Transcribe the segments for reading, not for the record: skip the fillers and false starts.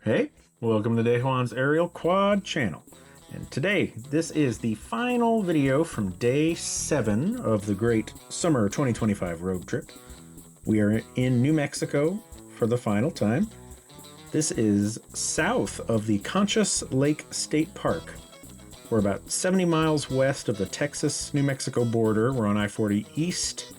Hey, welcome to Daejuan's Aerial Quad channel. And today, this is the final video from day 7 of the great summer 2025 road trip. We are in New Mexico for the final time. This is south of the Conchas Lake State Park. We're about 70 miles west of the Texas-New Mexico border. We're on I-40 east.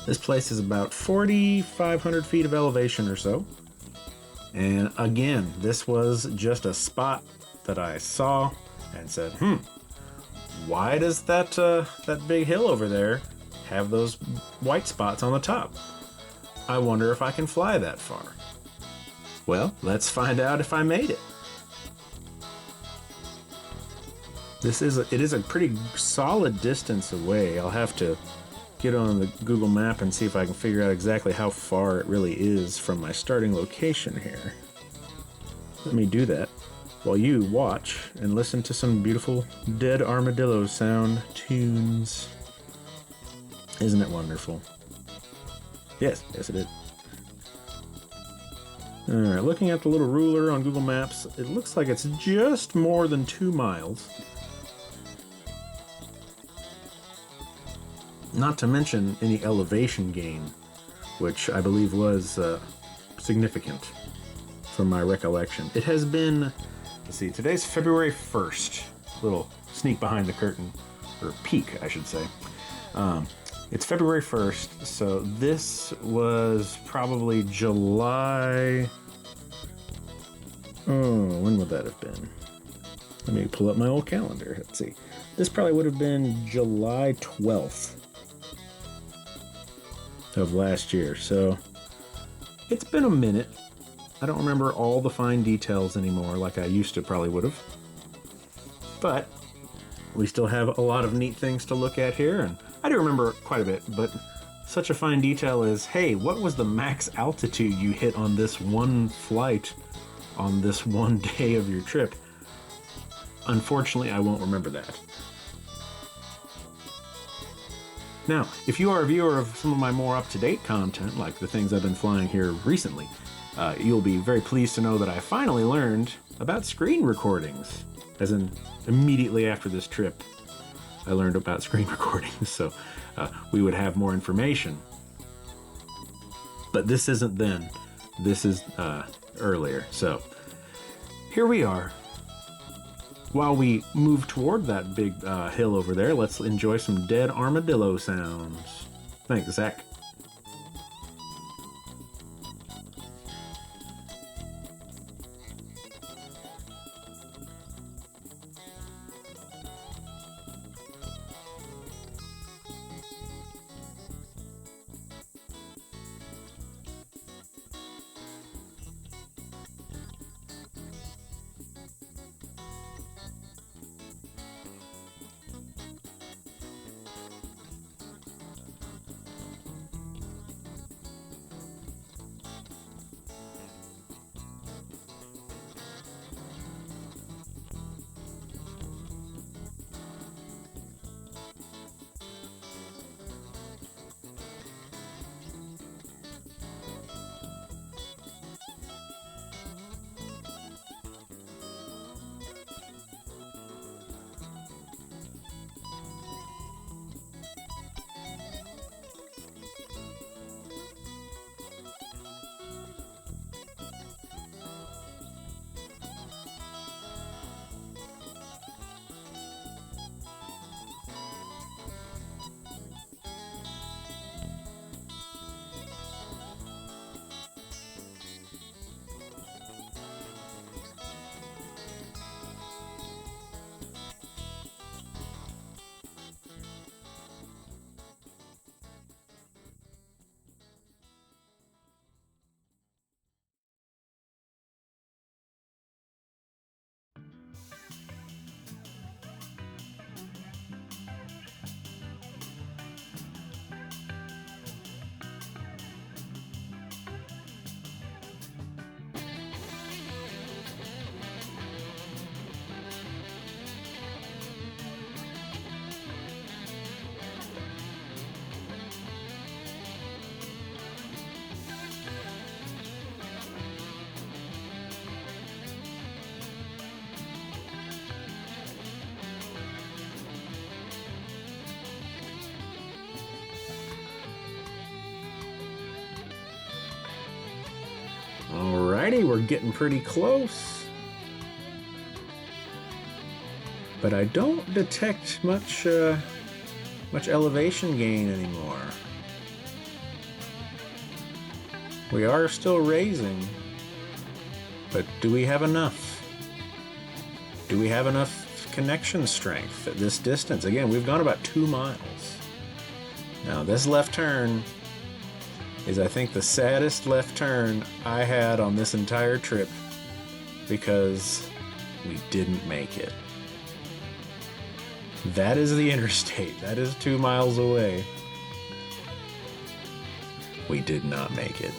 This place is about 4,500 feet of elevation or so. And again, this was just a spot that I saw and said, why does that big hill over there have those white spots on the top? I wonder if I can fly that far. Well, let's find out if I made it. It is a pretty solid distance away. I'll have to get on the Google map and see if I can figure out exactly how far it really is from my starting location here. Let me do that while you watch and listen to some beautiful dead armadillo sound tunes. Isn't it wonderful? Yes it is. Alright, looking at the little ruler on Google Maps, it looks like it's just more than 2 miles. Not to mention any elevation gain, which I believe was significant from my recollection. It has been, let's see, today's February 1st. Little sneak behind the curtain, or peek, I should say. It's February 1st, so this was probably July... Oh, when would that have been? Let me pull up my old calendar. Let's see. This probably would have been July 12th. Of last year, so it's been a minute. I don't remember all the fine details anymore like I used to probably would have, but we still have a lot of neat things to look at here, and I do remember quite a bit, but such a fine detail is, hey, what was the max altitude you hit on this one flight on this one day of your trip? Unfortunately, I won't remember that. Now, if you are a viewer of some of my more up-to-date content, like the things I've been flying here recently, you'll be very pleased to know that I finally learned about screen recordings. As in, immediately after this trip, I learned about screen recordings, so we would have more information. But this isn't then. This is earlier. So, here we are. While we move toward that big hill over there, let's enjoy some dead armadillo sounds. Thanks, Zach. Alrighty, we're getting pretty close. But I don't detect much elevation gain anymore. We are still raising, but do we have enough? Do we have enough connection strength at this distance? Again, we've gone about 2 miles. Now this left turn is, I think, the saddest left turn I had on this entire trip because we didn't make it. That is the interstate. That is 2 miles away. We did not make it.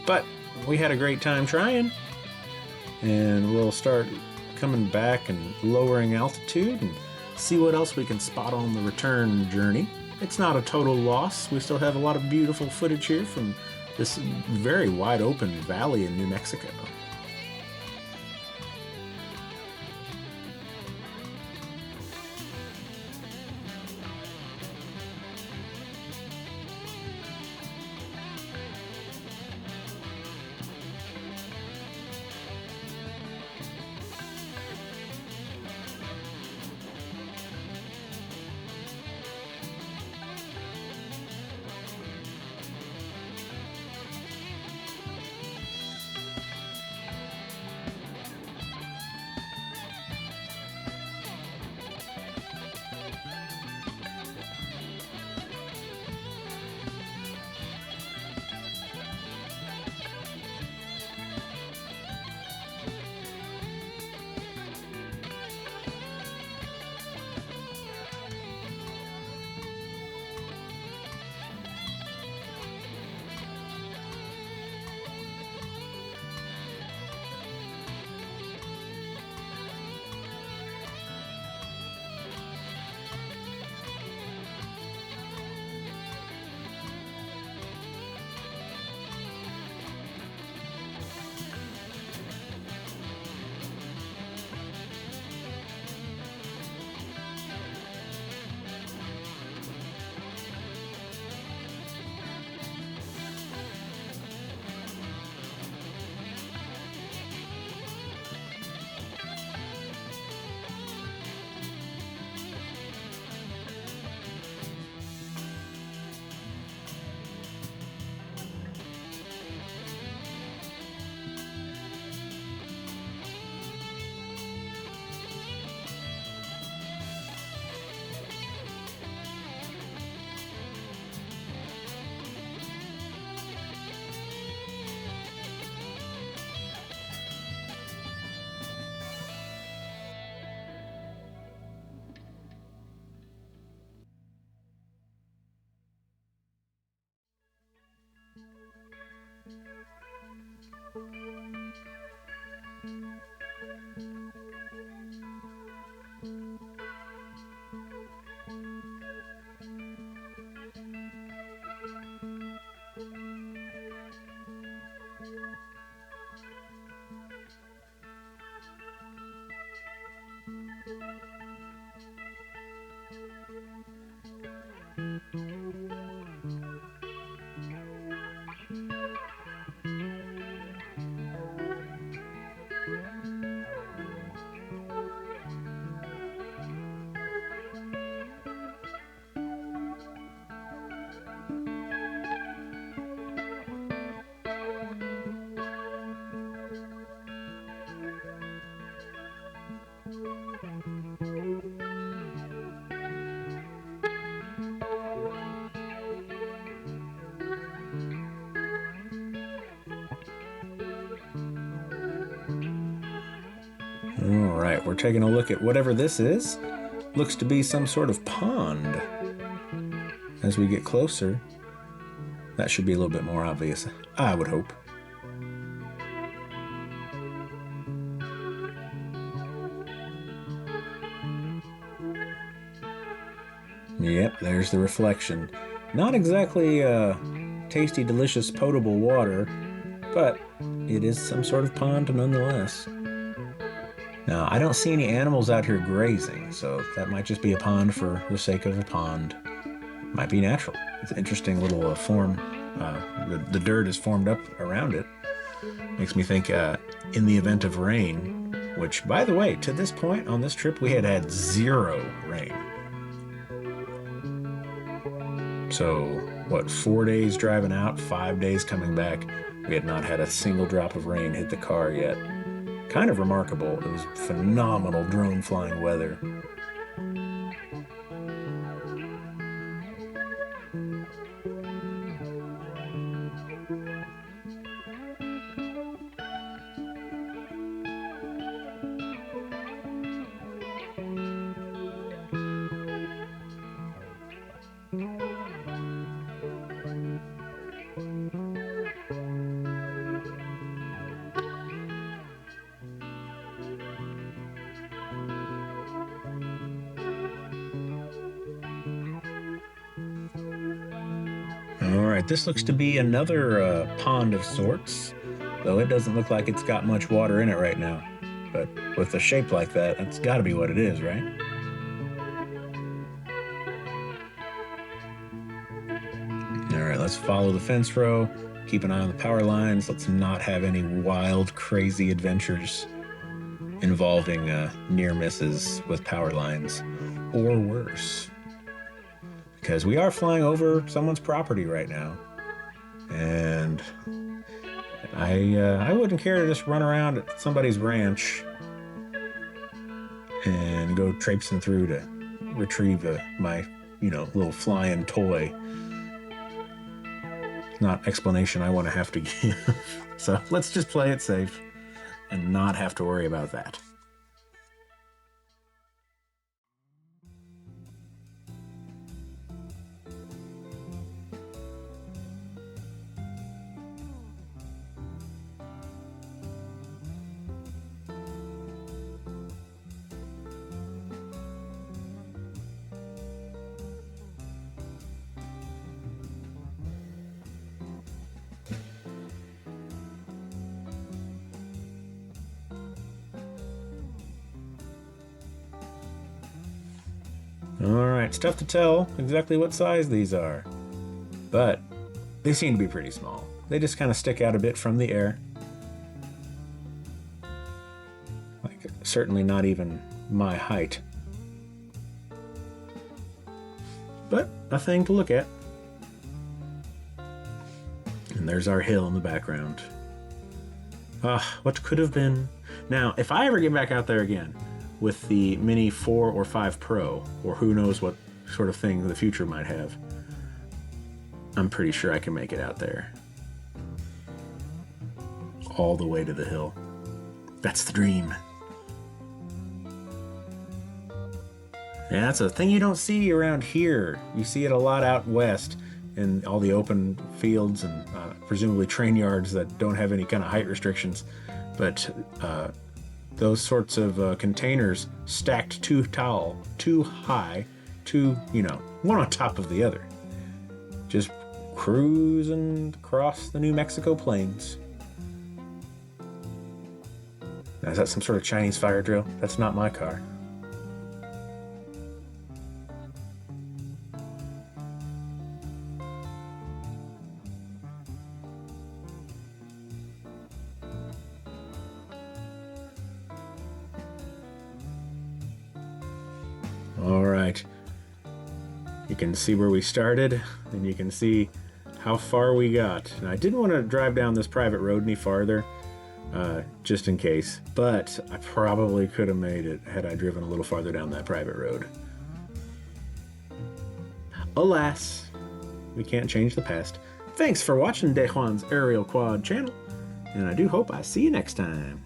But we had a great time trying. And we'll start coming back and lowering altitude and see what else we can spot on the return journey. It's not a total loss. We still have a lot of beautiful footage here from this very wide open valley in New Mexico. Alright, we're taking a look at whatever this is. Looks to be some sort of pond. As we get closer, that should be a little bit more obvious, I would hope. Yep, there's the reflection. Not exactly tasty, delicious, potable water, but it is some sort of pond nonetheless. Now, I don't see any animals out here grazing, so that might just be a pond for the sake of a pond. Might be natural. It's an interesting little form. The dirt is formed up around it. Makes me think in the event of rain, which, by the way, to this point on this trip, we had 0 rain. So, what, 4 days driving out, 5 days coming back, we had not had a single drop of rain hit the car yet. Kind of remarkable. It was phenomenal drone flying weather. Alright, this looks to be another pond of sorts, though it doesn't look like it's got much water in it right now. But with a shape like that, that's got to be what it is, right? Alright, let's follow the fence row, keep an eye on the power lines. Let's not have any wild, crazy adventures involving near misses with power lines, or worse. Because we are flying over someone's property right now, and I wouldn't care to just run around at somebody's ranch and go traipsing through to retrieve my, little flying toy. Not explanation I want to have to give. So let's just play it safe and not have to worry about that. Alright, it's tough to tell exactly what size these are, but they seem to be pretty small. They just kind of stick out a bit from the air. Like, certainly not even my height. But a thing to look at. And there's our hill in the background. Ah, what could have been. Now, if I ever get back out there again, with the Mini 4 or 5 Pro, or who knows what sort of thing the future might have, I'm pretty sure I can make it out there. All the way to the hill. That's the dream. Yeah, that's a thing you don't see around here. You see it a lot out west in all the open fields and presumably train yards that don't have any kind of height restrictions. But those sorts of containers stacked too tall, too high, one on top of the other. Just cruising across the New Mexico plains. Now, is that some sort of Chinese fire drill? That's not my car. All right, you can see where we started, and you can see how far we got. And I didn't want to drive down this private road any farther, just in case, but I probably could have made it had I driven a little farther down that private road. Alas, we can't change the past. Thanks for watching DJI's Aerial Quad channel, and I do hope I see you next time.